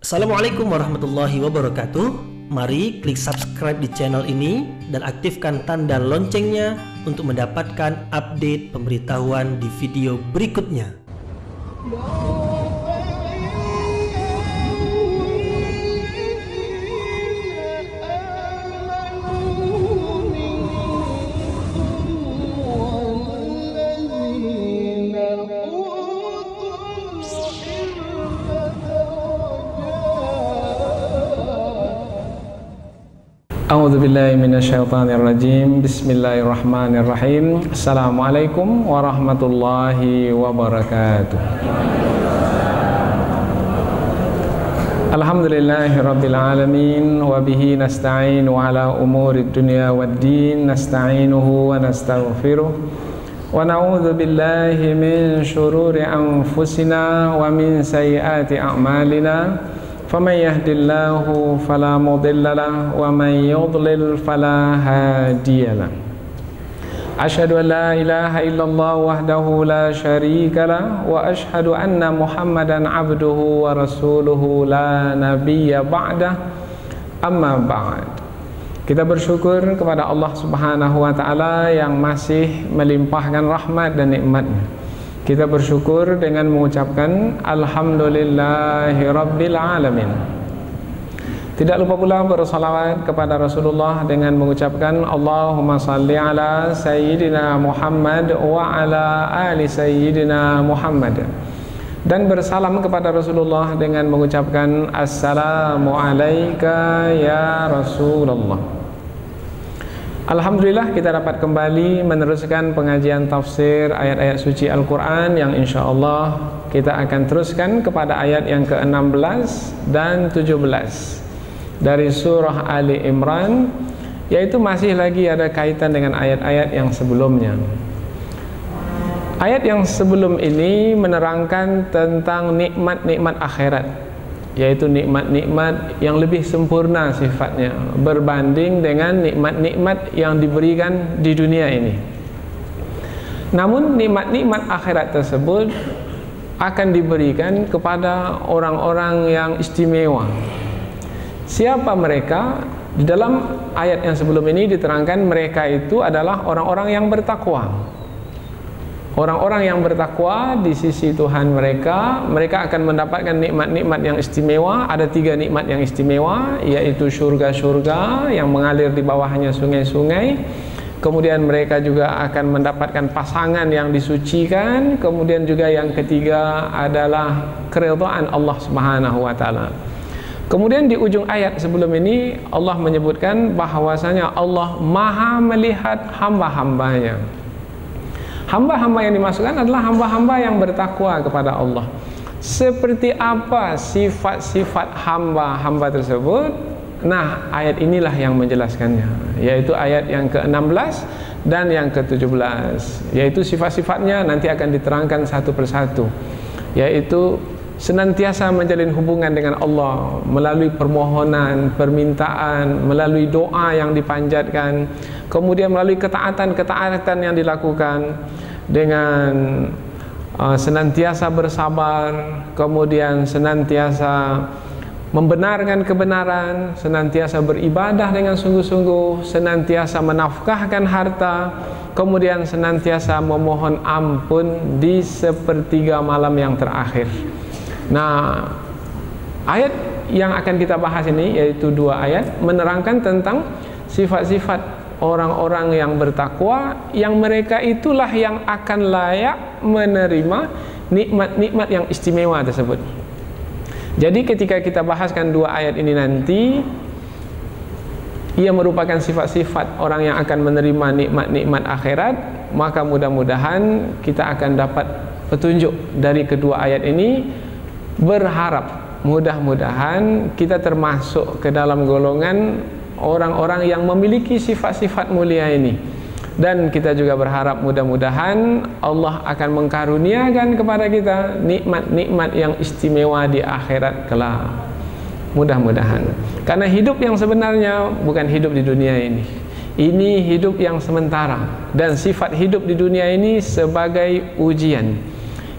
Assalamualaikum warahmatullahi wabarakatuh. Mari klik subscribe di channel ini dan aktifkan tanda loncengnya untuk mendapatkan update pemberitahuan di video berikutnya. A'udzu billahi minasyaitonir rajim. Bismillahirrahmanirrahim. Assalamualaikum warahmatullahi wabarakatuh. Alhamdulillahirabbil alamin wa bihi nasta'inu ala umurid dunya waddin. Nasta'inuhu wa nastaghfiruh wa na'udzu billahi min syururi anfusina wa min sayyiati a'malina. فَمَنْ يَهْدِ اللَّهُ فَلَا مُضِلَّ لَهُ وَمَنْ يُضْلِلْ فَلَا هَادِيَ لَهُ أَشْهَدُ أَنْ لَا إِلَهَ إِلَّا اللَّهُ وَحْدَهُ لَا شَرِيكَ لَهُ وَأَشْهَدُ أَنَّ مُحَمَّدًا عَبْدُهُ وَرَسُولُهُ لَا نَبِيَّ بَعْدَهُ أَمَّا بَعْدُ. Kita bersyukur kepada Allah Subhanahu wa taala yang masih melimpahkan rahmat dan nikmat-Nya. Kita bersyukur dengan mengucapkan Alhamdulillahi Rabbil Alamin. Tidak lupa pula bersalawat kepada Rasulullah dengan mengucapkan Allahumma salli ala Sayyidina Muhammad wa ala ali Sayyidina Muhammad. Dan bersalam kepada Rasulullah dengan mengucapkan Assalamu alayka ya Rasulullah. Alhamdulillah kita dapat kembali meneruskan pengajian tafsir ayat-ayat suci Al-Quran yang insya Allah kita akan teruskan kepada ayat yang ke-16 dan 17 dari surah Ali Imran, yaitu masih lagi ada kaitan dengan ayat-ayat yang sebelumnya. Ayat yang sebelum ini menerangkan tentang nikmat-nikmat akhirat, yaitu nikmat-nikmat yang lebih sempurna sifatnya berbanding dengan nikmat-nikmat yang diberikan di dunia ini. Namun nikmat-nikmat akhirat tersebut akan diberikan kepada orang-orang yang istimewa. Siapa mereka? Di dalam ayat yang sebelum ini diterangkan mereka itu adalah orang-orang yang bertakwa. Orang-orang yang bertakwa di sisi Tuhan mereka akan mendapatkan nikmat-nikmat yang istimewa. Ada 3 nikmat yang istimewa, yaitu surga-surga yang mengalir di bawahnya sungai-sungai. Kemudian mereka juga akan mendapatkan pasangan yang disucikan. Kemudian juga yang ketiga adalah keridhaan Allah Subhanahu wa taala. Kemudian di ujung ayat sebelum ini Allah menyebutkan bahwasanya Allah Maha melihat hamba-hambanya. Hamba-hamba yang dimasukkan adalah hamba-hamba yang bertakwa kepada Allah. Seperti apa sifat-sifat hamba-hamba tersebut? Nah, ayat inilah yang menjelaskannya, yaitu ayat yang ke-16 dan yang ke-17, yaitu sifat-sifatnya nanti akan diterangkan satu persatu, yaitu senantiasa menjalin hubungan dengan Allah melalui permohonan, permintaan, melalui doa yang dipanjatkan, kemudian melalui ketaatan-ketaatan yang dilakukan dengan senantiasa bersabar, kemudian senantiasa membenarkan kebenaran, senantiasa beribadah dengan sungguh-sungguh, senantiasa menafkahkan harta, kemudian senantiasa memohon ampun di sepertiga malam yang terakhir. Nah, ayat yang akan kita bahas ini, yaitu 2 ayat, menerangkan tentang sifat-sifat orang-orang yang bertakwa, yang mereka itulah yang akan layak menerima nikmat-nikmat yang istimewa tersebut. Jadi ketika kita bahaskan 2 ayat ini nanti, ia merupakan sifat-sifat orang yang akan menerima nikmat-nikmat akhirat, maka mudah-mudahan kita akan dapat petunjuk dari kedua ayat ini. Berharap mudah-mudahan kita termasuk ke dalam golongan orang-orang yang memiliki sifat-sifat mulia ini. Dan kita juga berharap mudah-mudahan Allah akan mengkaruniakan kepada kita nikmat-nikmat yang istimewa di akhirat kelak. Mudah-mudahan. Karena hidup yang sebenarnya bukan hidup di dunia ini. Ini hidup yang sementara. Dan sifat hidup di dunia ini sebagai ujian.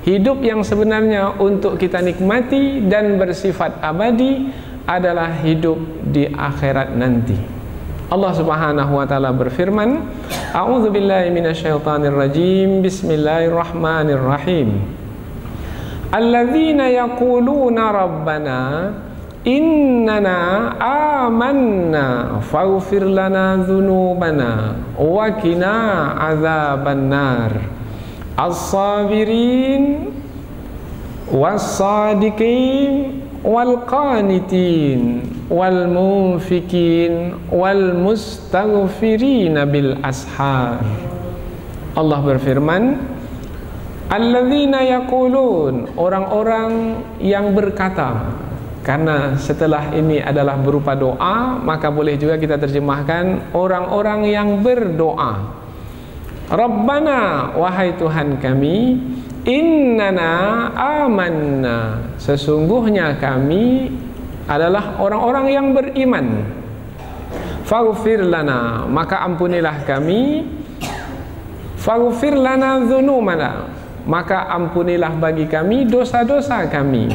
Hidup yang sebenarnya untuk kita nikmati dan bersifat abadi adalah hidup di akhirat nanti. Allah Subhanahu wa taala berfirman, A'udzu billahi minasyaitonir rajim. Bismillahirrahmanirrahim. Alladzina yaquluna rabbana innana amanna faghfir lana dzunubana wa qina adzabannar as-sabirin was-sadiqin wal qanitin wal munfikin wal mustaghfirin bil ashar. Allah berfirman, alladzina yaqulun, orang-orang yang berkata. Karena setelah ini adalah berupa doa, maka boleh juga kita terjemahkan orang-orang yang berdoa. Rabbana, wahai Tuhan kami, innana amanna, sesungguhnya kami adalah orang-orang yang beriman. Faghfir lana, maka ampunilah kami. Faghfir lana dzunubana, maka ampunilah bagi kami dosa-dosa kami.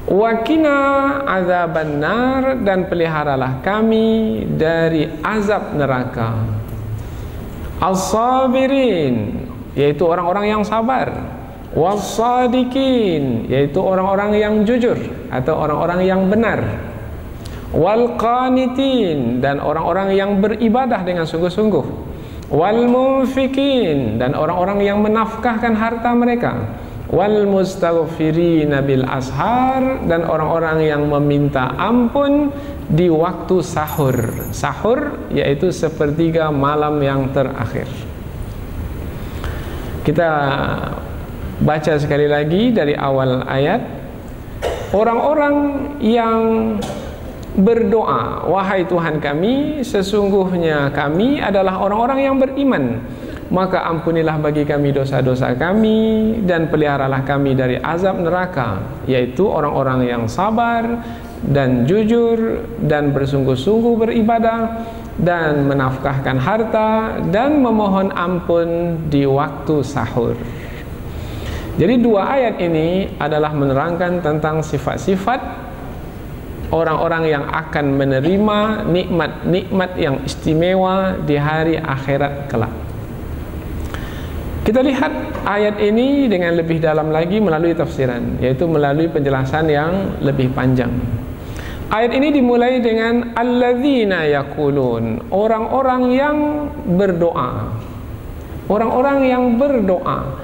Wakina azabannar, dan peliharalah kami dari azab neraka. As-sabirin, yaitu orang-orang yang sabar. Was-sadiqin, yaitu orang-orang yang jujur atau orang-orang yang benar. Wal qanitin, dan orang-orang yang beribadah dengan sungguh-sungguh. Wal munfikin, dan orang-orang yang menafkahkan harta mereka. Wal mustaghfirina bil ashar, dan orang-orang yang meminta ampun di waktu sahur. Sahur yaitu sepertiga malam yang terakhir. Kita baca sekali lagi dari awal ayat. Orang-orang yang berdoa, wahai Tuhan kami, sesungguhnya kami adalah orang-orang yang beriman, maka ampunilah bagi kami dosa-dosa kami dan peliharalah kami dari azab neraka, yaitu orang-orang yang sabar dan jujur dan bersungguh-sungguh beribadah dan menafkahkan harta dan memohon ampun di waktu sahur. Jadi dua ayat ini adalah menerangkan tentang sifat-sifat orang-orang yang akan menerima nikmat-nikmat yang istimewa di hari akhirat kelak. Kita lihat ayat ini dengan lebih dalam lagi melalui tafsiran, yaitu melalui penjelasan yang lebih panjang. Ayat ini dimulai dengan alladzina yaqulun, orang-orang yang berdoa. Orang-orang yang berdoa.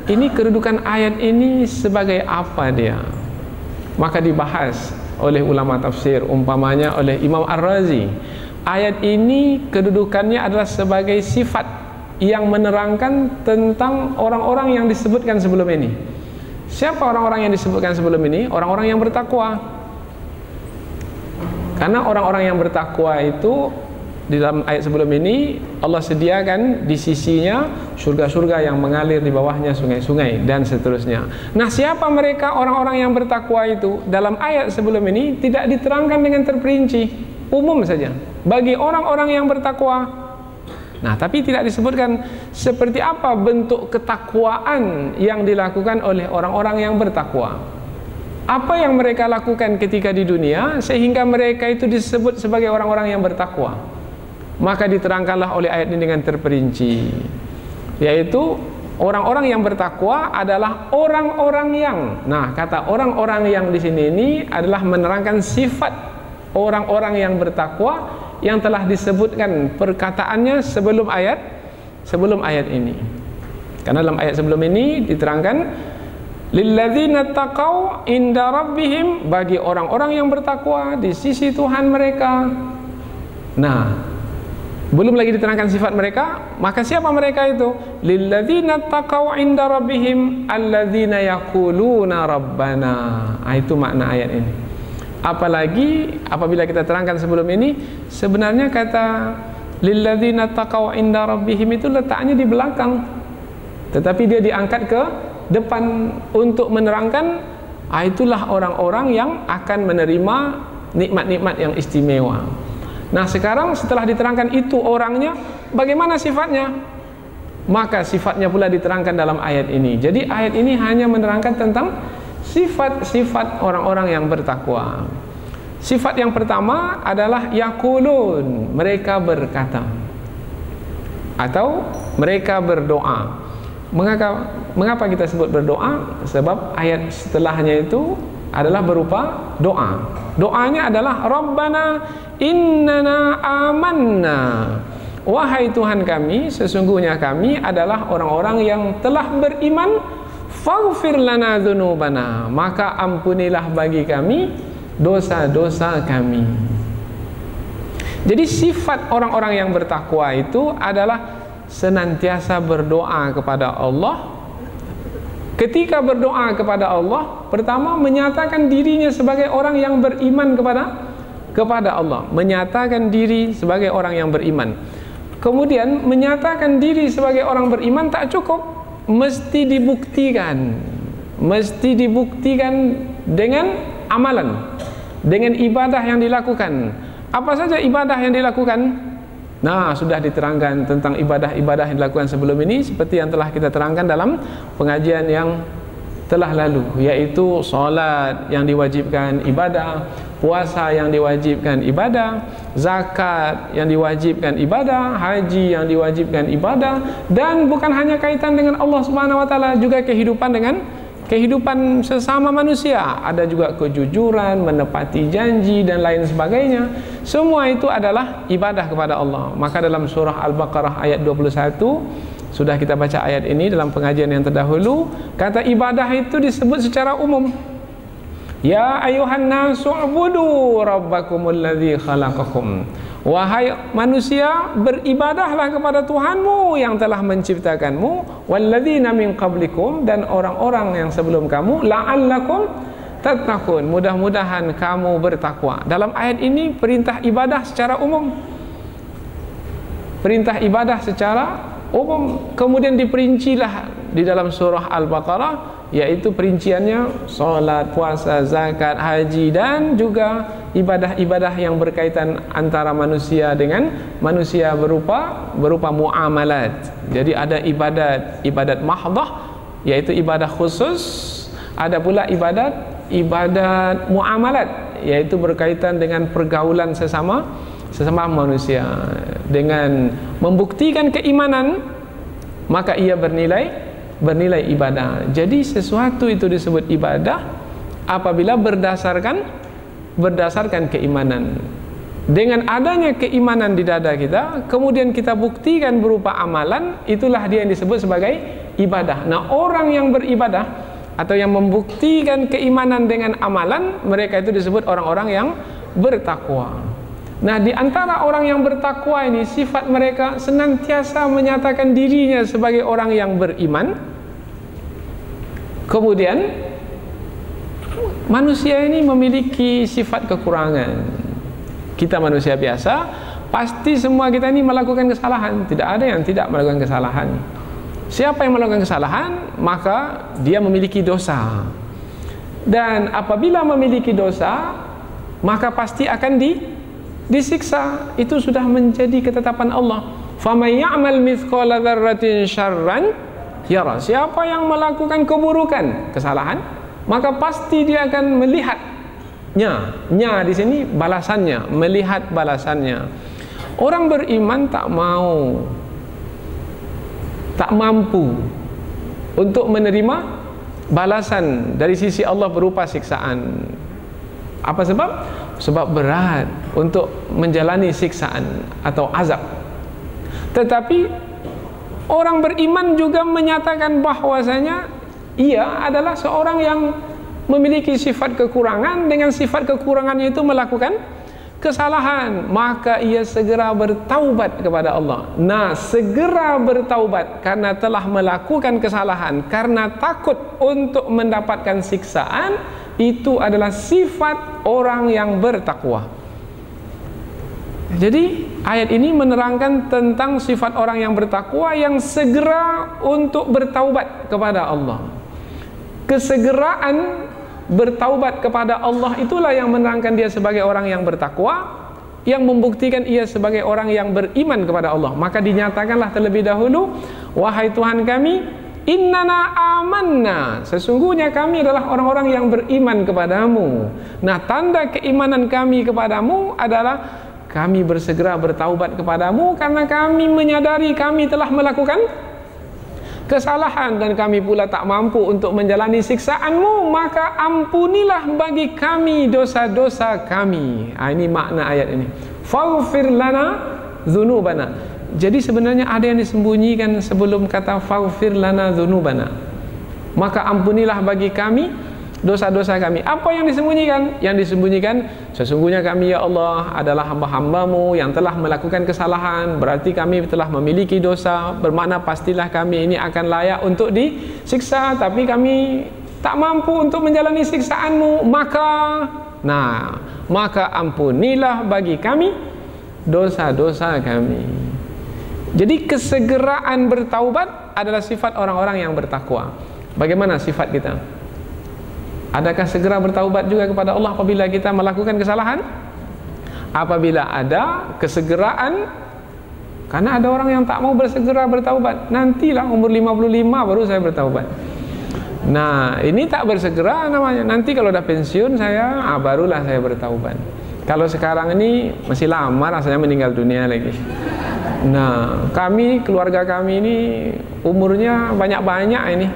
Ini kedudukan ayat ini sebagai apa dia? Maka dibahas oleh ulama tafsir, umpamanya oleh Imam Ar-Razi. Ayat ini kedudukannya adalah sebagai sifat yang menerangkan tentang orang-orang yang disebutkan sebelum ini. Siapa orang-orang yang disebutkan sebelum ini? Orang-orang yang bertakwa. Karena orang-orang yang bertakwa itu di dalam ayat sebelum ini Allah sediakan di sisinya surga-surga yang mengalir di bawahnya sungai-sungai dan seterusnya. Nah, siapa mereka orang-orang yang bertakwa itu? Dalam ayat sebelum ini tidak diterangkan dengan terperinci, umum saja bagi orang-orang yang bertakwa. Nah, tapi tidak disebutkan seperti apa bentuk ketakwaan yang dilakukan oleh orang-orang yang bertakwa. Apa yang mereka lakukan ketika di dunia sehingga mereka itu disebut sebagai orang-orang yang bertakwa. Maka diterangkanlah oleh ayat ini dengan terperinci, yaitu orang-orang yang bertakwa adalah orang-orang yang, nah, kata orang-orang yang di sini ini adalah menerangkan sifat orang-orang yang bertakwa yang telah disebutkan perkataannya sebelum ayat ini. Karena dalam ayat sebelum ini diterangkan lilladzina taqau inda rabbihim, bagi orang-orang yang bertakwa di sisi Tuhan mereka. Nah, belum lagi diterangkan sifat mereka, maka siapa mereka itu? Lilladzina taqau inda rabbihim alladzina yaquluna rabbana. Itu makna ayat ini. Apalagi apabila kita terangkan sebelum ini, sebenarnya kata lilladzina taqau inda rabbihim itu letaknya di belakang, tetapi dia diangkat ke depan untuk menerangkan itulah orang-orang yang akan menerima nikmat-nikmat yang istimewa. Nah, sekarang setelah diterangkan itu orangnya, bagaimana sifatnya? maka sifatnya pula diterangkan dalam ayat ini. Jadi ayat ini hanya menerangkan tentang sifat-sifat orang-orang yang bertakwa. Sifat yang pertama adalah yaqulun, mereka berkata atau mereka berdoa. Mengapa kita sebut berdoa? Sebab ayat setelahnya itu adalah berupa doa. Doanya adalah Rabbana innana amanna. Wahai Tuhan kami, sesungguhnya kami adalah orang-orang yang telah beriman. Faghfir lana dzunubana, maka ampunilah bagi kami dosa-dosa kami. Jadi sifat orang-orang yang bertakwa itu adalah senantiasa berdoa kepada Allah. Ketika berdoa kepada Allah, pertama menyatakan dirinya sebagai orang yang beriman kepada Allah, menyatakan diri sebagai orang yang beriman. Kemudian menyatakan diri sebagai orang beriman tak cukup, mesti dibuktikan dengan amalan, dengan ibadah yang dilakukan. Apa saja ibadah yang dilakukan? Nah, sudah diterangkan tentang ibadah-ibadah yang dilakukan sebelum ini, seperti yang telah kita terangkan dalam pengajian yang telah lalu, yaitu salat yang diwajibkan ibadah, puasa yang diwajibkan ibadah, zakat yang diwajibkan ibadah, haji yang diwajibkan ibadah, dan bukan hanya kaitan dengan Allah Subhanahu wa taala, juga kehidupan sesama manusia. Ada juga kejujuran, menepati janji dan lain sebagainya. Semua itu adalah ibadah kepada Allah. Maka dalam surah Al-Baqarah ayat 21 sudah kita baca ayat ini dalam pengajian yang terdahulu, kata ibadah itu disebut secara umum. Ya ayuhan nasu ubudu rabbakumul ladzi khalaqakum. Wahai manusia, beribadahlah kepada Tuhanmu yang telah menciptakanmu, walladzina min qablikum, dan orang-orang yang sebelum kamu, la'allakum tattaqun, mudah-mudahan kamu bertakwa. Dalam ayat ini perintah ibadah secara umum. Perintah ibadah secara umum, kemudian diperincilah di dalam surah Al-Baqarah, yaitu perinciannya salat, puasa, zakat, haji, dan juga ibadah-ibadah yang berkaitan antara manusia dengan manusia berupa muamalat. Jadi ada ibadat mahdhah, yaitu ibadah khusus, ada pula ibadat muamalat, yaitu berkaitan dengan pergaulan sesama manusia. Dengan membuktikan keimanan, maka ia bernilai ibadah. Jadi sesuatu itu disebut ibadah apabila berdasarkan keimanan. Dengan adanya keimanan di dada kita, kemudian kita buktikan berupa amalan, itulah dia yang disebut sebagai ibadah. Nah, orang yang beribadah atau yang membuktikan keimanan dengan amalan, mereka itu disebut orang-orang yang bertakwa. Nah, di antara orang yang bertakwa ini, sifat mereka senantiasa menyatakan dirinya sebagai orang yang beriman. Kemudian manusia ini memiliki sifat kekurangan. Kita manusia biasa, pasti semua kita ini melakukan kesalahan. Tidak ada yang tidak melakukan kesalahan. Siapa yang melakukan kesalahan, maka dia memiliki dosa. Dan apabila memiliki dosa, maka pasti akan disiksa. Itu sudah menjadi ketetapan Allah. Faman ya'mal mithqala dzarratin syarran yara. Siapa yang melakukan keburukan, kesalahan, maka pasti dia akan melihatnya. Nya di sini balasannya, melihat balasannya. Orang beriman tak mampu untuk menerima balasan dari sisi Allah berupa siksaan. Apa sebab? Sebab berat untuk menjalani siksaan atau azab. Tetapi orang beriman juga menyatakan bahwasanya ia adalah seorang yang memiliki sifat kekurangan. Dengan sifat kekurangannya itu melakukan kesalahan, maka ia segera bertaubat kepada Allah. Nah, segera bertaubat karena telah melakukan kesalahan, karena takut untuk mendapatkan siksaan, itu adalah sifat orang yang bertakwa. Jadi ayat ini menerangkan tentang sifat orang yang bertakwa yang segera untuk bertaubat kepada Allah. Kesegeraan bertaubat kepada Allah itulah yang menerangkan dia sebagai orang yang bertakwa, yang membuktikan ia sebagai orang yang beriman kepada Allah. Maka dinyatakanlah terlebih dahulu, wahai Tuhan kami, innana amanna, sesungguhnya kami adalah orang-orang yang beriman kepadamu. Nah, tanda keimanan kami kepadamu adalah kami bersegera bertaubat kepadamu karena kami menyadari kami telah melakukan kesalahan dan kami pula tak mampu untuk menjalani siksaanmu, maka ampunilah bagi kami dosa-dosa kami. Ini makna ayat ini. Faghfir lana dzunubana. Jadi sebenarnya ada yang disembunyikan sebelum kata faghfir lana dzunubana. Maka ampunilah bagi kami dosa-dosa kami. Apa yang disembunyikan? Yang disembunyikan, sesungguhnya kami ya Allah adalah hamba-hambamu yang telah melakukan kesalahan, berarti kami telah memiliki dosa, bermakna pastilah kami ini akan layak untuk disiksa, tapi kami tak mampu untuk menjalani siksaanmu, maka ampunilah bagi kami dosa-dosa kami. Jadi kesegeraan bertaubat adalah sifat orang-orang yang bertakwa. Bagaimana sifat kita? Adakah segera bertaubat juga kepada Allah apabila kita melakukan kesalahan? Apabila ada kesegeraan, karena ada orang yang tak mau bersegera bertaubat, nantilah umur 55 baru saya bertaubat. Nah, ini tak bersegera namanya. Nanti kalau udah pensiun saya, barulah saya bertaubat. Kalau sekarang ini masih lama rasanya meninggal dunia lagi. Nah, keluarga kami ini umurnya banyak-banyak ini.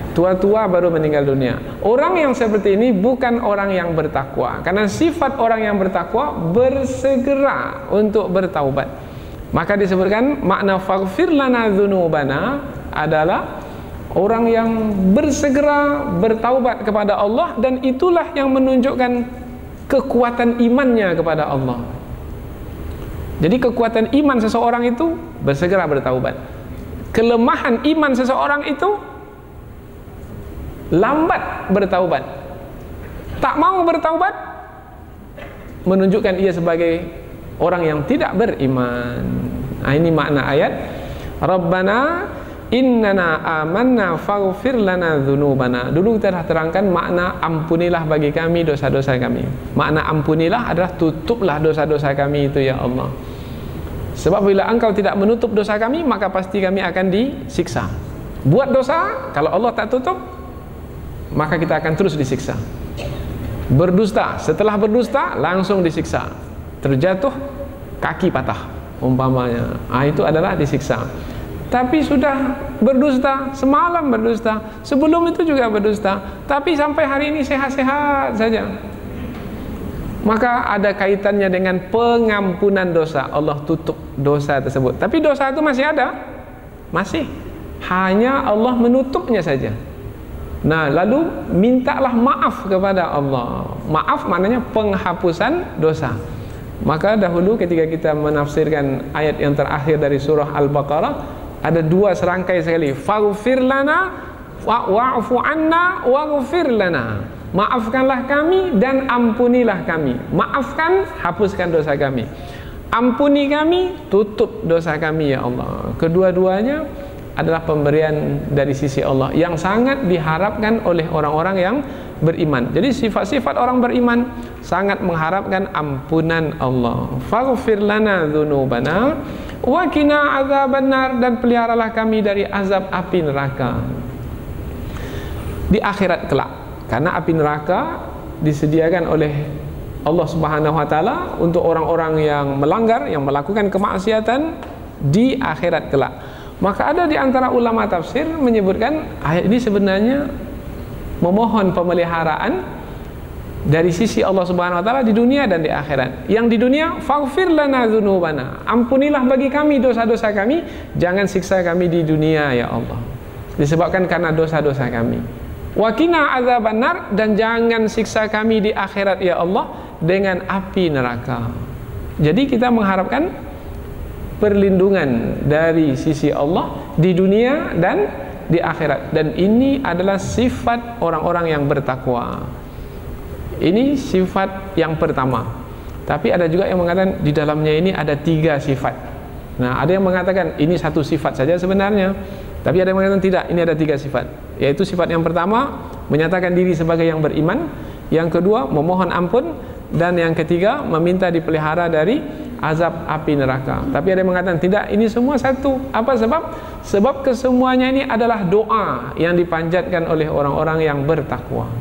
Tua-tua baru meninggal dunia. Orang yang seperti ini bukan orang yang bertakwa. Karena sifat orang yang bertakwa bersegera untuk bertaubat. Maka disebutkan makna faghfir lana dzunubana adalah orang yang bersegera bertaubat kepada Allah, dan itulah yang menunjukkan kekuatan imannya kepada Allah. Jadi kekuatan iman seseorang itu bersegera bertaubat. Kelemahan iman seseorang itu lambat bertaubat. Tak mau bertaubat menunjukkan ia sebagai orang yang tidak beriman. Ini makna ayat Rabbana innana amanna faghfir lana dzunubana. Dulu kita telah terangkan makna ampunilah bagi kami dosa-dosa kami. Makna ampunilah adalah tutuplah dosa-dosa kami itu ya Allah. Sebab bila engkau tidak menutup dosa kami, maka pasti kami akan disiksa. Buat dosa, kalau Allah tak tutup, maka kita akan terus disiksa. Berdusta, setelah berdusta langsung disiksa. Terjatuh, kaki patah umpamanya, itu adalah disiksa. Tapi sudah berdusta, semalam berdusta, sebelum itu juga berdusta, tapi sampai hari ini sehat-sehat saja, maka ada kaitannya dengan pengampunan dosa. Allah tutup dosa tersebut, tapi dosa itu masih ada, masih, hanya Allah menutupnya saja. Nah, lalu mintalah maaf kepada Allah. Maaf maknanya penghapusan dosa. Maka dahulu ketika kita menafsirkan ayat yang terakhir dari surah Al-Baqarah, ada dua serangkai sekali. Faghfir lana wa'fu anna waghfir lana. Maafkanlah kami dan ampunilah kami. Maafkan, hapuskan dosa kami. Ampuni kami, tutup dosa kami ya Allah. Kedua-duanya adalah pemberian dari sisi Allah yang sangat diharapkan oleh orang-orang yang beriman. Jadi sifat-sifat orang beriman sangat mengharapkan ampunan Allah. Faghfir lana dzunubana wa qina adzabannar, dan peliharalah kami dari azab api neraka di akhirat kelak. Karena api neraka disediakan oleh Allah Subhanahu wa taala untuk orang-orang yang melanggar, yang melakukan kemaksiatan di akhirat kelak. Maka ada di antara ulama tafsir menyebutkan ayat ini sebenarnya memohon pemeliharaan dari sisi Allah Subhanahu wa taala di dunia dan di akhirat. Yang di dunia, faghfir lana dzunubana, ampunilah bagi kami dosa-dosa kami, jangan siksa kami di dunia ya Allah, disebabkan karena dosa-dosa kami. Wa qina adzabannar, dan jangan siksa kami di akhirat ya Allah dengan api neraka. Jadi kita mengharapkan perlindungan dari sisi Allah di dunia dan di akhirat, dan ini adalah sifat orang-orang yang bertakwa. Ini sifat yang pertama. Tapi ada juga yang mengatakan di dalamnya ini ada 3 sifat. Nah, ada yang mengatakan ini satu sifat saja sebenarnya, tapi ada yang mengatakan tidak, ini ada 3 sifat. Yaitu sifat yang pertama, menyatakan diri sebagai yang beriman. Yang kedua, memohon ampun. Dan yang ketiga, meminta dipelihara dari azab api neraka. Tapi ada yang mengatakan tidak, ini semua satu. Apa sebab? Sebab kesemuanya ini adalah doa yang dipanjatkan oleh orang-orang yang bertakwa.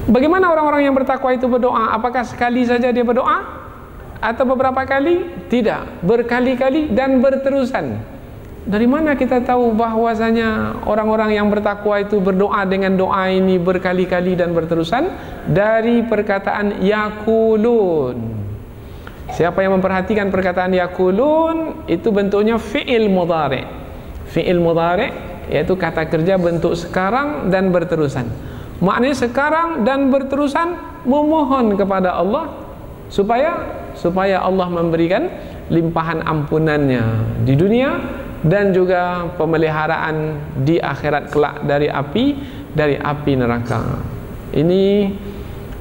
Bagaimana orang-orang yang bertakwa itu berdoa? Apakah sekali saja dia berdoa? Atau beberapa kali? Tidak, berkali-kali dan berterusan. Dari mana kita tahu bahwasanya orang-orang yang bertakwa itu berdoa dengan doa ini berkali-kali dan berterusan? Dari perkataan yakulun. Siapa yang memperhatikan perkataan yakulun, itu bentuknya fi'il mudhari'. Fi'il mudhari' yaitu kata kerja bentuk sekarang dan berterusan. Maknanya sekarang dan berterusan memohon kepada Allah supaya Allah memberikan limpahan ampunannya di dunia dan juga pemeliharaan di akhirat kelak dari api neraka. Ini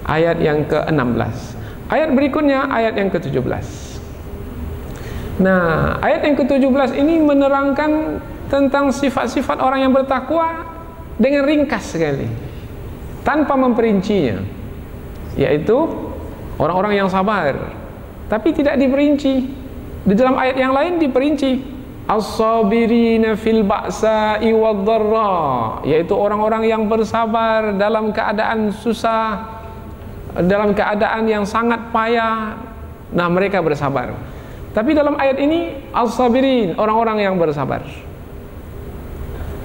ayat yang ke-16. Ayat berikutnya ayat yang ke-17. Nah, ayat yang ke-17 ini menerangkan tentang sifat-sifat orang yang bertakwa dengan ringkas sekali, tanpa memperincinya, yaitu orang-orang yang sabar. Tapi tidak diperinci. Di dalam ayat yang lain diperinci. As-sabirina fil ba'sa'i wad-dharra, yaitu orang-orang yang bersabar dalam keadaan susah, dalam keadaan yang sangat payah. Nah, mereka bersabar. Tapi dalam ayat ini as-sabirin, orang-orang yang bersabar.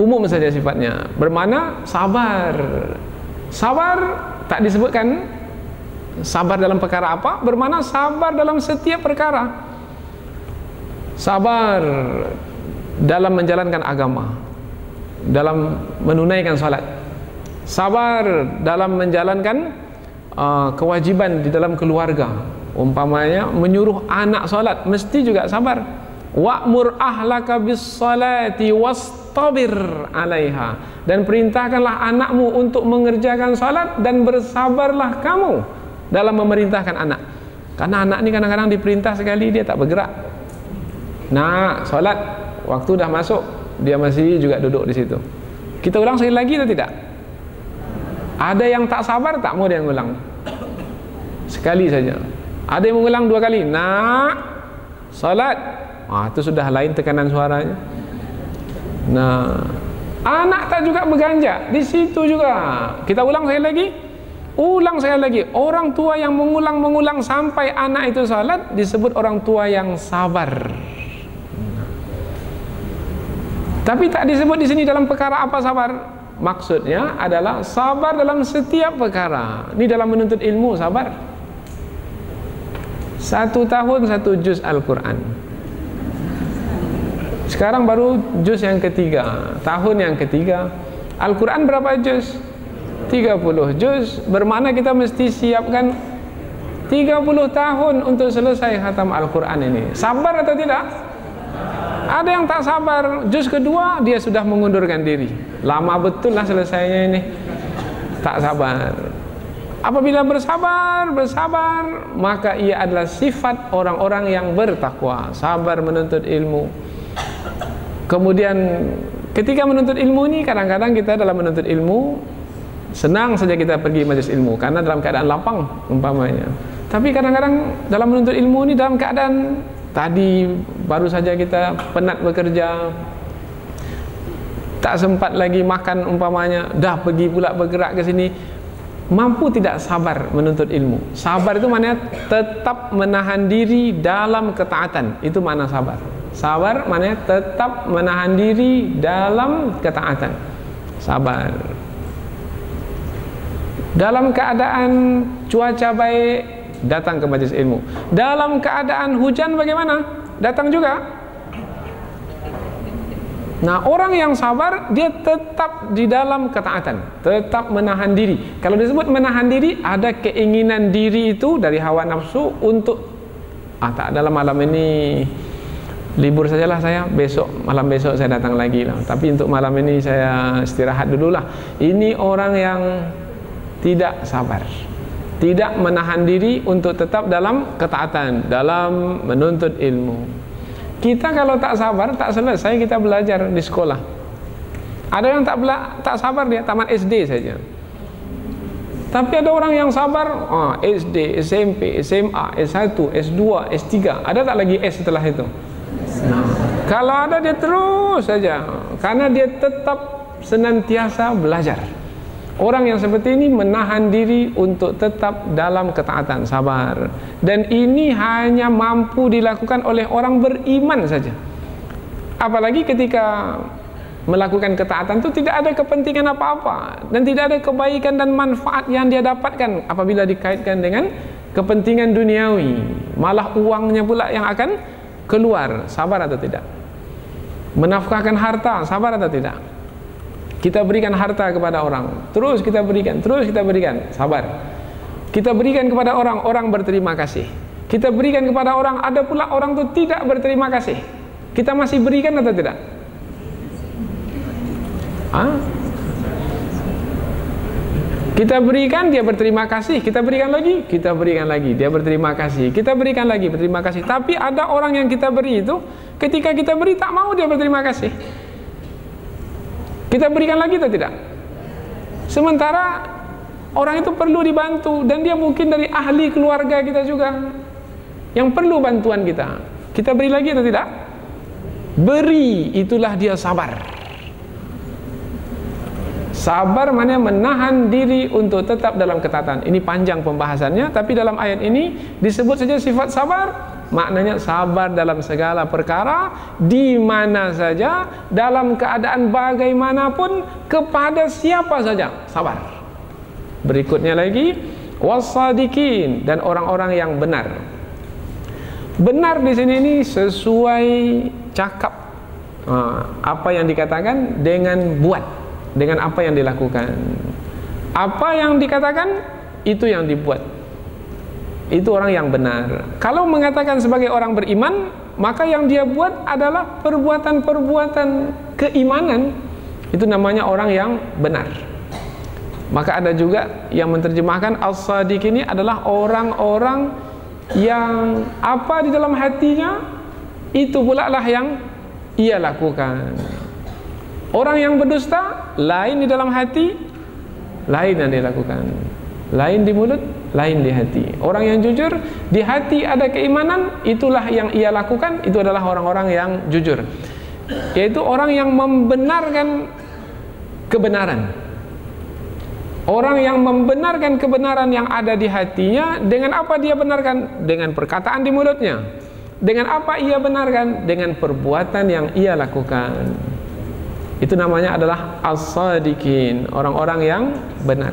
Umum saja sifatnya, bermakna sabar. Sabar tak disebutkan sabar dalam perkara apa, bermakna sabar dalam setiap perkara. Sabar dalam menjalankan agama, dalam menunaikan salat. Sabar dalam menjalankan kewajiban di dalam keluarga. Umpamanya menyuruh anak salat, mesti juga sabar. Wa'mur ahlaka bis-salati wastabir 'alaiha. Dan perintahkanlah anakmu untuk mengerjakan salat dan bersabarlah kamu dalam memerintahkan anak. Karena anak ini kadang-kadang diperintah sekali dia tak bergerak. Nah, solat waktu dah masuk dia masih juga duduk di situ. Kita ulang sekali lagi atau tidak? Ada yang tak sabar, tak mau dia ulang. Sekali saja. Ada yang mengulang 2 kali. Nah, solat. Itu sudah lain tekanan suaranya. Nah, anak tak juga berganjak di situ juga. Kita ulang sekali lagi. Ulang sekali lagi. Orang tua yang mengulang sampai anak itu salat disebut orang tua yang sabar. Tapi tak disebut di sini dalam perkara apa sabar. Maksudnya adalah sabar dalam setiap perkara. Ini dalam menuntut ilmu sabar. 1 tahun 1 juz Al-Quran. Sekarang baru juz yang ketiga, tahun yang ketiga. Al-Quran berapa juz? 30 juz. Bermakna kita mesti siapkan 30 tahun untuk selesai khatam Al-Quran ini. Sabar atau tidak? Ada yang tak sabar, juz kedua dia sudah mengundurkan diri. Lama betul lah selesainya ini. Tak sabar. Apabila bersabar, maka ia adalah sifat orang-orang yang bertakwa, sabar menuntut ilmu. Kemudian ketika menuntut ilmu ini, kadang-kadang kita dalam menuntut ilmu senang saja kita pergi majelis ilmu karena dalam keadaan lapang umpamanya. Tapi kadang-kadang dalam menuntut ilmu ini dalam keadaan tadi baru saja kita penat bekerja, tak sempat lagi makan umpamanya, dah pergi pula bergerak ke sini. Mampu tidak sabar menuntut ilmu? Sabar itu maknanya tetap menahan diri dalam ketaatan. Itu makna sabar. Sabar maknanya tetap menahan diri dalam ketaatan. Sabar. Dalam keadaan cuaca baik, datang ke majelis ilmu. Dalam keadaan hujan bagaimana? Datang juga. Nah, orang yang sabar dia tetap di dalam ketaatan, tetap menahan diri. Kalau disebut menahan diri, ada keinginan diri itu dari hawa nafsu untuk tak dalam malam ini libur sajalah saya, malam besok saya datang lagi lah. Tapi untuk malam ini saya istirahat dululah. Ini orang yang tidak sabar, tidak menahan diri untuk tetap dalam ketaatan, dalam menuntut ilmu. Kita kalau tak sabar, tak selesai kita belajar di sekolah. Ada yang tak sabar, dia tamat SD saja. Tapi ada orang yang sabar, SD, SMP, SMA, S1, S2, S3, ada tak lagi S setelah itu? Nah, kalau ada dia terus saja, karena dia tetap senantiasa belajar. Orang yang seperti ini menahan diri untuk tetap dalam ketaatan, sabar. Dan ini hanya mampu dilakukan oleh orang beriman saja. Apalagi ketika melakukan ketaatan itu tidak ada kepentingan apa-apa dan tidak ada kebaikan dan manfaat yang dia dapatkan apabila dikaitkan dengan kepentingan duniawi, malah uangnya pula yang akan keluar. Sabar atau tidak? Menafkahkan harta, sabar atau tidak? Kita berikan harta kepada orang, terus kita berikan, sabar. Kita berikan kepada orang, orang berterima kasih. Kita berikan kepada orang, ada pula orang itu tidak berterima kasih. Kita masih berikan atau tidak? Kita berikan, dia berterima kasih. Kita berikan lagi, dia berterima kasih. Kita berikan lagi, berterima kasih. Tapi ada orang yang kita beri itu, ketika kita beri tak mau dia berterima kasih. Kita berikan lagi atau tidak? Sementara orang itu perlu dibantu, dan dia mungkin dari ahli keluarga kita juga yang perlu bantuan kita. Kita beri lagi atau tidak? Beri, itulah dia sabar. Sabar maknanya menahan diri untuk tetap dalam ketaatan. Ini panjang pembahasannya, tapi dalam ayat ini disebut saja sifat sabar. Maknanya sabar dalam segala perkara, di mana saja, dalam keadaan bagaimanapun, kepada siapa saja, sabar. Berikutnya lagi, wassadiqin, dan orang-orang yang benar. Benar di sini ini sesuai cakap, apa yang dikatakan dengan buat. Dengan apa yang dilakukan, apa yang dikatakan itu yang dibuat. Itu orang yang benar. Kalau mengatakan sebagai orang beriman, maka yang dia buat adalah perbuatan-perbuatan keimanan. Itu namanya orang yang benar. Maka ada juga yang menerjemahkan as-sadiq ini adalah orang-orang yang apa di dalam hatinya itu pula lah yang ia lakukan. Orang yang berdusta, lain di dalam hati, lain yang dia lakukan. Lain di mulut, lain di hati. Orang yang jujur, di hati ada keimanan, itulah yang ia lakukan. Itu adalah orang-orang yang jujur, yaitu orang yang membenarkan kebenaran. Orang yang membenarkan kebenaran yang ada di hatinya. Dengan apa dia benarkan? Dengan perkataan di mulutnya. Dengan apa ia benarkan? Dengan perbuatan yang ia lakukan. Itu namanya adalah as-sadiqin, orang-orang yang benar.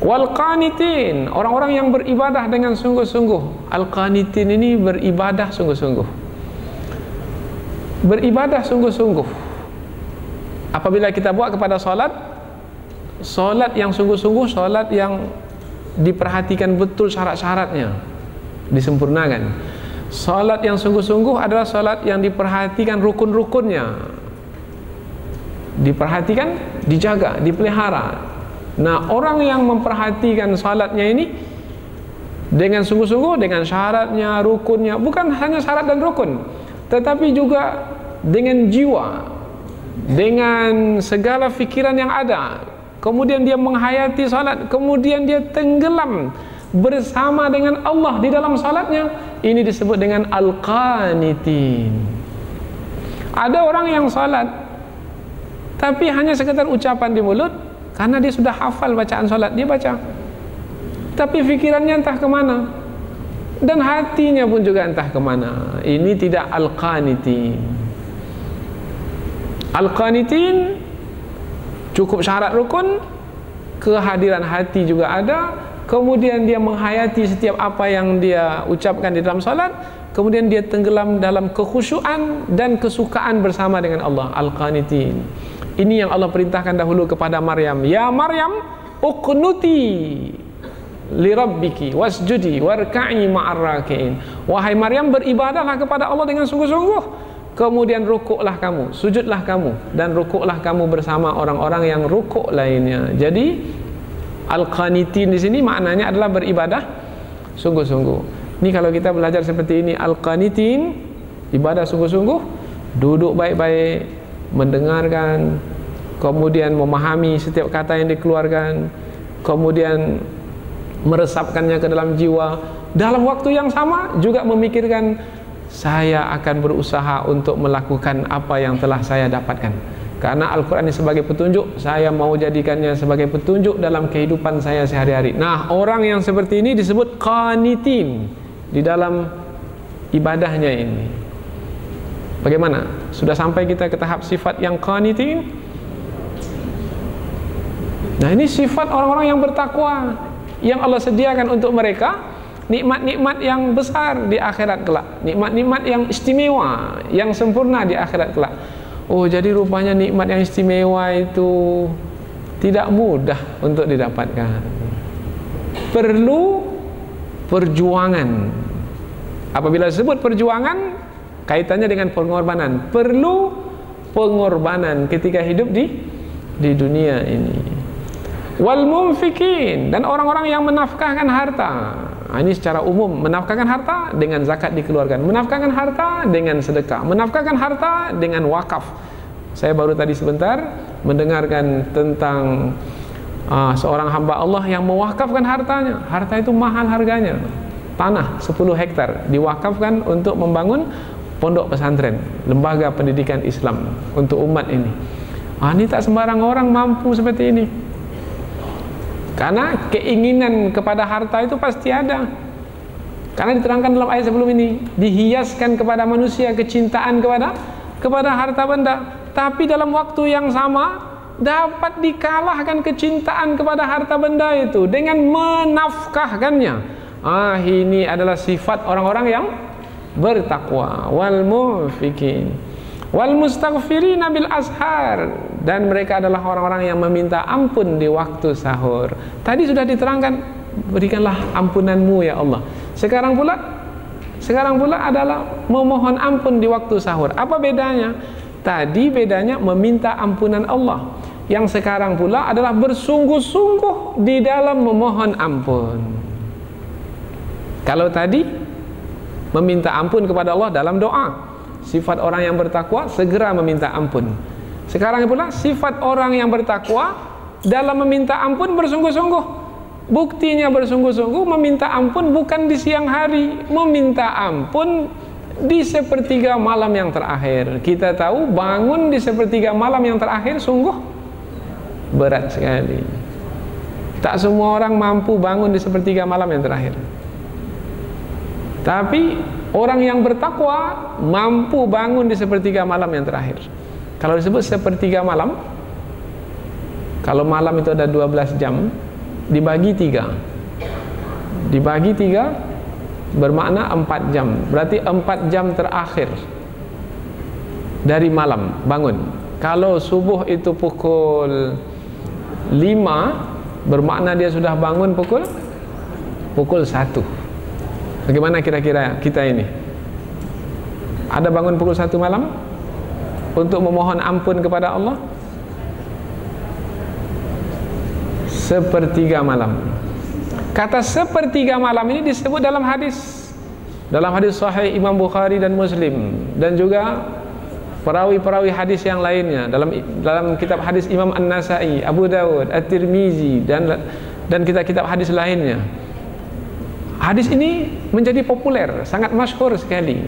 Wal qanitin, orang-orang yang beribadah dengan sungguh-sungguh. Al-qanitin ini beribadah sungguh-sungguh. Beribadah sungguh-sungguh. Apabila kita buat kepada salat, salat yang sungguh-sungguh, salat yang diperhatikan betul syarat-syaratnya, disempurnakan. Salat yang sungguh-sungguh adalah salat yang diperhatikan rukun-rukunnya, diperhatikan, dijaga, dipelihara. Nah, orang yang memperhatikan salatnya ini dengan sungguh-sungguh, dengan syaratnya, rukunnya, bukan hanya syarat dan rukun, tetapi juga dengan jiwa, dengan segala fikiran yang ada. Kemudian dia menghayati salat, kemudian dia tenggelam bersama dengan Allah di dalam salatnya. Ini disebut dengan al-qanitin. Ada orang yang salat tapi hanya sekedar ucapan di mulut, karena dia sudah hafal bacaan salat, dia baca, tapi fikirannya entah kemana, dan hatinya pun juga entah kemana. Ini tidak al-qanitin. Al-qanitin cukup syarat rukun, kehadiran hati juga ada, kemudian dia menghayati setiap apa yang dia ucapkan di dalam salat, kemudian dia tenggelam dalam kekhusyuan dan kesukaan bersama dengan Allah. Al-qanitin. Ini yang Allah perintahkan dahulu kepada Maryam. Ya Maryam, uqnuti li rabbiki wasjudi warka'i ma'ar raki'in. Wahai Maryam, beribadahlah kepada Allah dengan sungguh-sungguh. Kemudian rukuklah kamu, sujudlah kamu, dan rukuklah kamu bersama orang-orang yang rukuk lainnya. Jadi al-qanitin di sini maknanya adalah beribadah sungguh-sungguh. Ini kalau kita belajar seperti ini, al-qanitin, ibadah sungguh-sungguh, duduk baik-baik, mendengarkan, kemudian memahami setiap kata yang dikeluarkan, kemudian meresapkannya ke dalam jiwa, dalam waktu yang sama juga memikirkan, saya akan berusaha untuk melakukan apa yang telah saya dapatkan, karena Al-Quran ini sebagai petunjuk, saya mau jadikannya sebagai petunjuk dalam kehidupan saya sehari-hari. Nah, orang yang seperti ini disebut qanitin di dalam ibadahnya ini. Bagaimana? Sudah sampai kita ke tahap sifat yang qanitin? Nah, ini sifat orang-orang yang bertakwa, yang Allah sediakan untuk mereka nikmat-nikmat yang besar di akhirat kelak, nikmat-nikmat yang istimewa, yang sempurna di akhirat kelak. Oh, jadi rupanya nikmat yang istimewa itu tidak mudah untuk didapatkan. Perlu perjuangan. Apabila disebut perjuangan, kaitannya dengan pengorbanan. Perlu pengorbanan ketika hidup di dunia ini. Wal munfikin, dan orang-orang yang menafkahkan harta. Nah, ini secara umum, menafkahkan harta dengan zakat dikeluarkan, menafkahkan harta dengan sedekah, menafkahkan harta dengan wakaf. Saya baru tadi sebentar mendengarkan tentang seorang hamba Allah yang mewakafkan hartanya. Harta itu mahal harganya. Tanah 10 hektar diwakafkan untuk membangun pondok pesantren, lembaga pendidikan Islam untuk umat ini. Ini tak sembarang orang mampu seperti ini. Karena keinginan kepada harta itu pasti ada. Karena diterangkan dalam ayat sebelum ini, dihiaskan kepada manusia kecintaan kepada harta benda. Tapi dalam waktu yang sama dapat dikalahkan kecintaan kepada harta benda itu dengan menafkahkannya. Ini adalah sifat orang-orang yang bertakwa. Wal mufikin wal mustaghfirina bil ashar, dan mereka adalah orang-orang yang meminta ampun di waktu sahur. Tadi sudah diterangkan, berikanlah ampunanmu ya Allah. Sekarang pula adalah memohon ampun di waktu sahur. Apa bedanya? Tadi bedanya meminta ampunan Allah. Yang sekarang pula adalah bersungguh-sungguh di dalam memohon ampun. Kalau tadi meminta ampun kepada Allah dalam doa, sifat orang yang bertakwa segera meminta ampun. Sekarang pula sifat orang yang bertakwa dalam meminta ampun bersungguh-sungguh. Buktinya bersungguh-sungguh meminta ampun bukan di siang hari, meminta ampun di sepertiga malam yang terakhir. Kita tahu bangun di sepertiga malam yang terakhir sungguh berat sekali. Tak semua orang mampu bangun di sepertiga malam yang terakhir. Tapi orang yang bertakwa mampu bangun di sepertiga malam yang terakhir. Kalau disebut sepertiga malam, kalau malam itu ada 12 jam, dibagi 3 bermakna 4 jam. Berarti 4 jam terakhir dari malam bangun. Kalau subuh itu pukul 5, bermakna dia sudah bangun pukul 1. Bagaimana kira-kira kita ini? Ada bangun pukul 1 malam untuk memohon ampun kepada Allah? Sepertiga malam. Kata sepertiga malam ini disebut dalam hadis sahih Imam Bukhari dan Muslim, dan juga perawi-perawi hadis yang lainnya dalam kitab hadis Imam An-Nasai, Abu Dawud, At-Tirmizi, dan kitab-kitab hadis lainnya. Hadis ini menjadi populer, sangat masyhur sekali.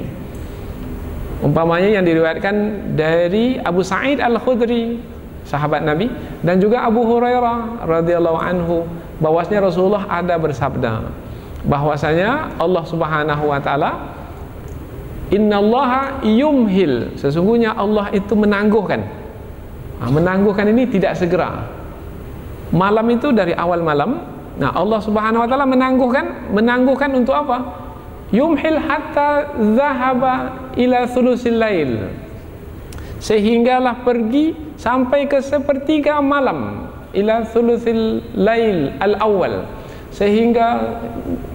Umpamanya yang diriwayatkan dari Abu Sa'id Al-Khudri, sahabat Nabi, dan juga Abu Hurairah radhiyallahu anhu, bahwasanya Rasulullah ada bersabda bahwasanya Allah Subhanahu wa taala, innallaha yumhil, sesungguhnya Allah itu menangguhkan. Menangguhkan ini tidak segera. Malam itu dari awal malam. Nah, Allah Subhanahu wa taala menangguhkan untuk apa? Yumhil hatta zahaba ila thulusil lail, sehinggalah pergi sampai ke sepertiga malam, ila thulusil lail al-awwal, sehingga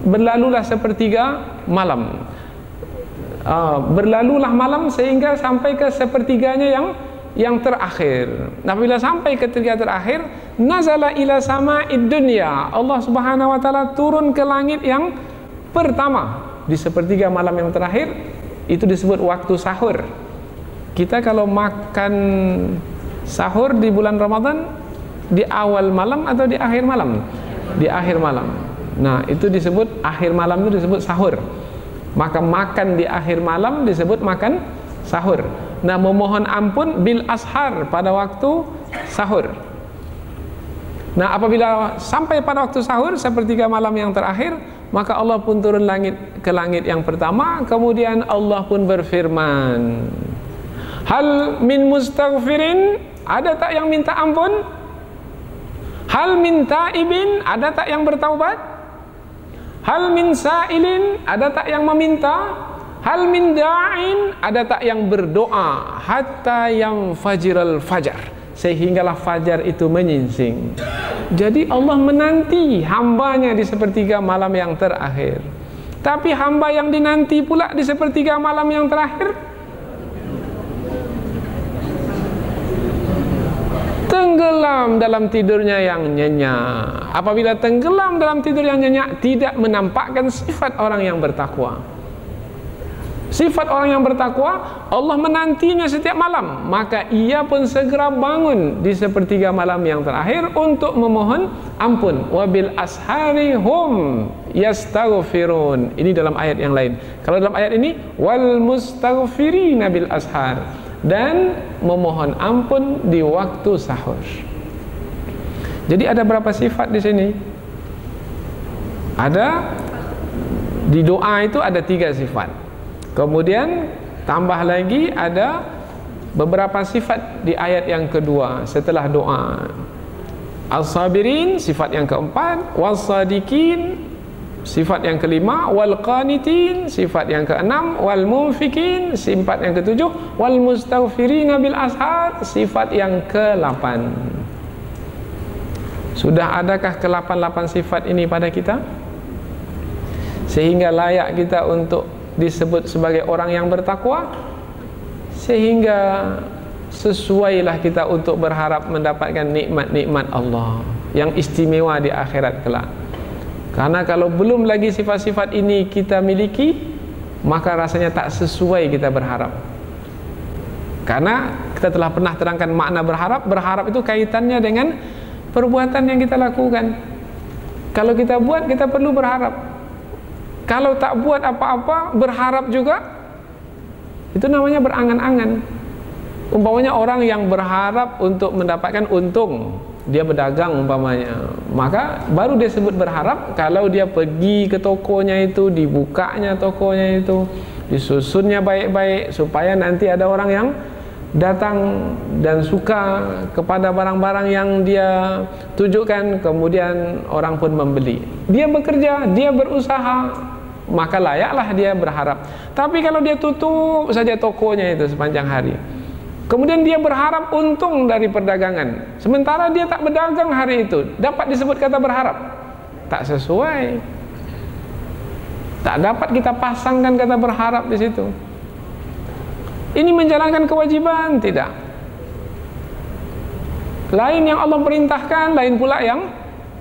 berlalulah sepertiga malam. Berlalulah malam sehingga sampai ke sepertiganya yang terakhir. Nah, bila sampai ketika terakhir, nazala ila sama'id dunya, Allah Subhanahu wa taala turun ke langit yang pertama di sepertiga malam yang terakhir. Itu disebut waktu sahur. Kita kalau makan sahur di bulan Ramadan, di awal malam atau di akhir malam? di akhir malam. Nah, itu disebut akhir malam, itu disebut sahur. Maka makan di akhir malam disebut makan sahur. Nah, memohon ampun bil ashar, pada waktu sahur. Nah, apabila sampai pada waktu sahur, sepertiga malam yang terakhir, maka Allah pun turun ke langit yang pertama. Kemudian Allah pun berfirman, hal min mustaghfirin, ada tak yang minta ampun? Hal min taibin, ada tak yang bertaubat? Hal min sa'ilin, ada tak yang meminta? Hal min da'in, ada tak yang berdoa? Hatta yang fajiral fajar, sehinggalah fajar itu menyingsing. Jadi Allah menanti hambanya di sepertiga malam yang terakhir. Tapi hamba yang dinanti pula di sepertiga malam yang terakhir tenggelam dalam tidurnya yang nyenyak. Apabila tenggelam dalam tidur yang nyenyak, tidak menampakkan sifat orang yang bertakwa. Sifat orang yang bertakwa, Allah menantinya setiap malam, maka ia pun segera bangun di sepertiga malam yang terakhir untuk memohon ampun. Wabil ashari hum yastaghfirun. Ini dalam ayat yang lain. Kalau dalam ayat ini, wal mustaghfirina bil ashar, dan memohon ampun di waktu sahur. Jadi ada berapa sifat di sini? Ada di doa itu ada 3 sifat. Kemudian tambah lagi ada beberapa sifat di ayat yang kedua setelah doa. As-sabirin, sifat yang keempat. Was-sadiqin, sifat yang kelima. Wal-qanitin, sifat yang keenam. Wal-munfikin, sifat yang ketujuh. Wal-mustaghfirina bil ashar, sifat yang ke-8. Sudah adakah ke-8 sifat ini pada kita? Sehingga layak kita untuk disebut sebagai orang yang bertakwa, sehingga sesuailah kita untuk berharap mendapatkan nikmat-nikmat Allah yang istimewa di akhirat kelak. Karena kalau belum lagi sifat-sifat ini kita miliki, maka rasanya tak sesuai kita berharap. Karena kita telah pernah terangkan makna berharap. Berharap itu kaitannya dengan perbuatan yang kita lakukan. Kalau kita buat, kita perlu berharap. Kalau tak buat apa-apa, berharap juga, itu namanya berangan-angan. Umpamanya orang yang berharap untuk mendapatkan untung, dia berdagang umpamanya, maka baru dia sebut berharap kalau dia pergi ke tokonya itu, dibukanya tokonya itu, disusunnya baik-baik supaya nanti ada orang yang datang dan suka kepada barang-barang yang dia tunjukkan, kemudian orang pun membeli. Dia bekerja, dia berusaha, maka layaklah dia berharap. Tapi kalau dia tutup saja tokonya itu sepanjang hari, kemudian dia berharap untung dari perdagangan, sementara dia tak berdagang hari itu, dapat disebut kata berharap? Tak sesuai. Tak dapat kita pasangkan kata berharap di situ. Ini menjalankan kewajiban? Tidak. Lain yang Allah perintahkan, lain pula yang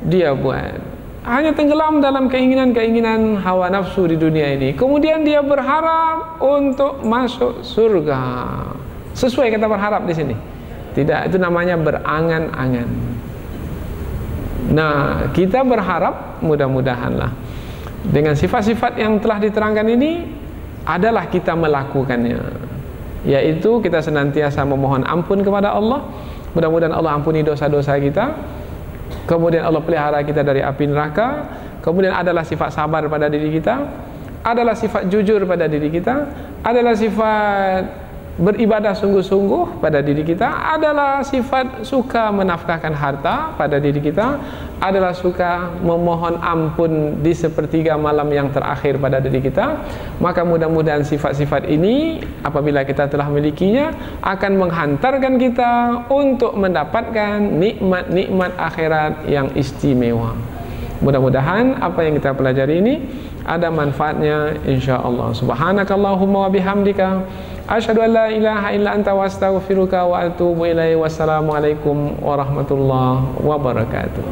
dia buat. Hanya tenggelam dalam keinginan-keinginan hawa nafsu di dunia ini. Kemudian dia berharap untuk masuk surga. Sesuai kata berharap di sini? Tidak, itu namanya berangan-angan. Nah, kita berharap mudah-mudahanlah dengan sifat-sifat yang telah diterangkan ini adalah kita melakukannya, yaitu kita senantiasa memohon ampun kepada Allah. Mudah-mudahan Allah ampuni dosa-dosa kita. Kemudian Allah pelihara kita dari api neraka. Kemudian adalah sifat sabar pada diri kita, adalah sifat jujur pada diri kita, adalah sifat beribadah sungguh-sungguh pada diri kita, adalah sifat suka menafkahkan harta pada diri kita, adalah suka memohon ampun di sepertiga malam yang terakhir pada diri kita. Maka mudah-mudahan sifat-sifat ini apabila kita telah memilikinya akan menghantarkan kita untuk mendapatkan nikmat-nikmat akhirat yang istimewa. Mudah-mudahan apa yang kita pelajari ini ada manfaatnya insyaallah. Subhanakallahumma wa bihamdika asyhadu an la ilaha illa anta wa astaghfiruka wa atubu ilaihi. Wassalamualaikum warahmatullahi wabarakatuh.